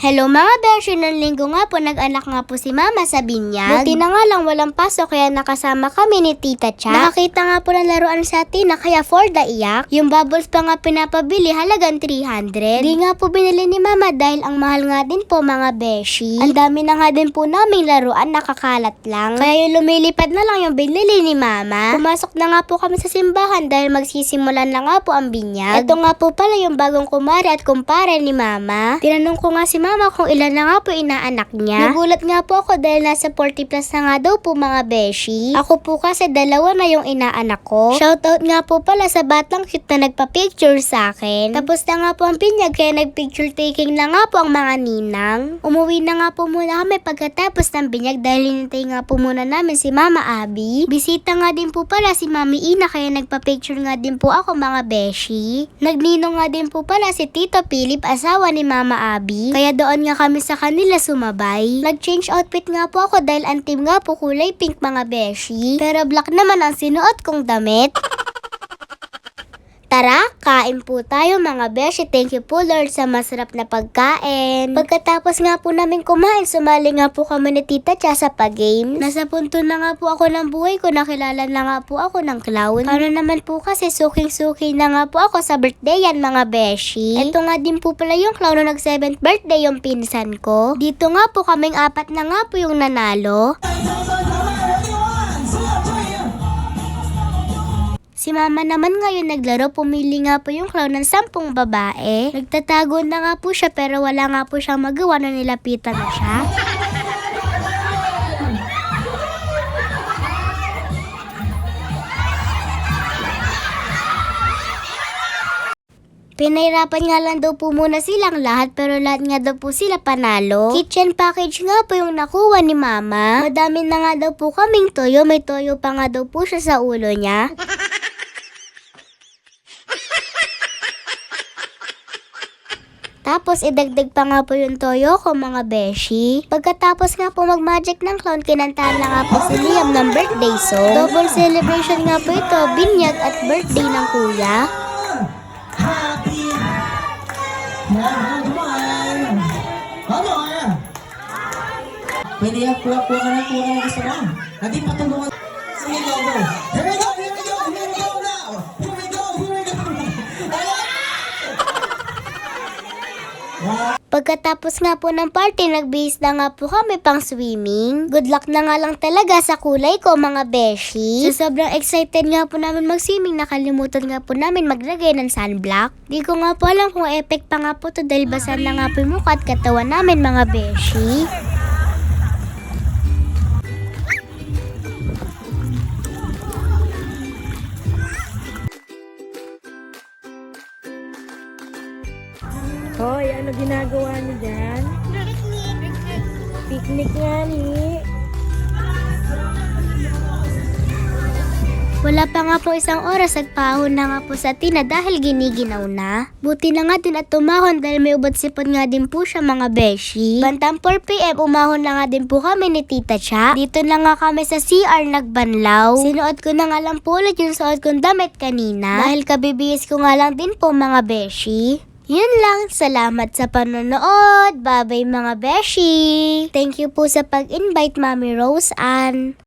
Hello mga beshi, ng linggo nga po nag-anak nga po si mama sa binyag. Buti na nga lang walang pasok kaya nakasama kami ni Tita Cha. Nakakita nga po ng laruan sa Tina kaya for the iyak. Yung bubbles pa nga pinapabili halagang 300. Di nga po binili ni mama dahil ang mahal nga din po mga beshi. Ang dami na nga din po naming laruan, nakakalat lang. Kaya yung lumilipad na lang yung binili ni mama. Pumasok na nga po kami sa simbahan dahil magsisimulan na nga po ang binyag. Ito nga po pala yung bagong kumare at kumpare ni mama. Tinanong ko nga si mama kung ilan na nga po inaanak niya. Nagulat nga po ako dahil nasa 40 plus na nga daw po mga beshi. Ako po kasi dalawa na yung inaanak ko. Shoutout nga po pala sa batang cute na nagpa-picture sa akin. Tapos na nga po ang binyag kaya nag-picture taking na nga po ang mga ninang. Umuwi na nga po muna kami pagkatapos ng binyag dahil hinintay nga po muna namin si Mama Abby. Bisita nga din po pala si Mami Ina kaya nagpa-picture nga din po ako mga beshi. Nagninong nga din po pala si Tito Philip, asawa ni Mama Abby. Kaya doon nga kami sa kanila sumabay. Nag-change outfit nga po ako dahil ang team nga po kulay pink mga beshi. Pero black naman ang sinuot kong damit. Tara, kain po tayo mga beshi. Thank you po Lord sa masarap na pagkain. Pagkatapos nga po namin kumain, sumali nga po kami ni Tita Cha sa pag-games. Nasa punto na nga po ako ng buhay ko, nakilala na nga po ako ng clown. Paano naman po kasi suking-suki na nga po ako sa birthday yan mga beshi. Ito nga din po pala yung clown na nag 7th birthday yung pinsan ko. Dito nga po kaming apat na nga po yung nanalo. Si mama naman ngayon naglaro, pumili nga po yung clown ng 10 babae. Nagtatago na nga po siya pero wala nga po siyang magawa na nilapitan na siya. Pinahirapan nga lang daw po muna silang lahat pero lahat nga daw po sila panalo. Kitchen package nga po yung nakuha ni mama. Madami na nga daw po kaming toyo, may toyo pa nga daw po siya sa ulo niya. Tapos idagdag pa nga po yung toyo ko mga beshi. Pagkatapos nga po mag-magic ng clown, kinantahan na nga po si Liam ng birthday song. Double celebration nga po ito, binyag at birthday ng kuya. Happy! Pwede yan, kuha ka na gusto mo. Hindi patulungan. Sige, go. Here we go, here we go, here we go now. Here we go, here we go. Pagkatapos nga po ng party, nagbihis na nga po kami pang swimming. Good luck na nga lang talaga sa kulay ko mga beshi. So sobrang excited nga po namin mag-swimming, nakalimutan nga po namin maglagay ng sunblock. Di ko nga po alam kung effect pa nga po to dahil basa na nga po yung mukha at katawan namin mga beshi. Hoy, ano ginagawa niyo dyan? Picnic nga ni. Wala pa nga po isang oras, nagpahon na nga po sa Tina dahil giniginaw na. Buti na nga din at tumahon dahil may ubat sipon nga din po siya mga beshi. Bantang 4 PM, umahon na nga din po kami ni Tita Cha. Dito na nga kami sa CR nagbanlaw. Sinuot ko na nga lang po ulit yung suot kong damit kanina. Dahil kabibihis ko nga lang din po mga beshi. Yun lang, salamat sa panonood. Bye-bye mga beshi. Thank you po sa pag-invite Mami Rose Ann.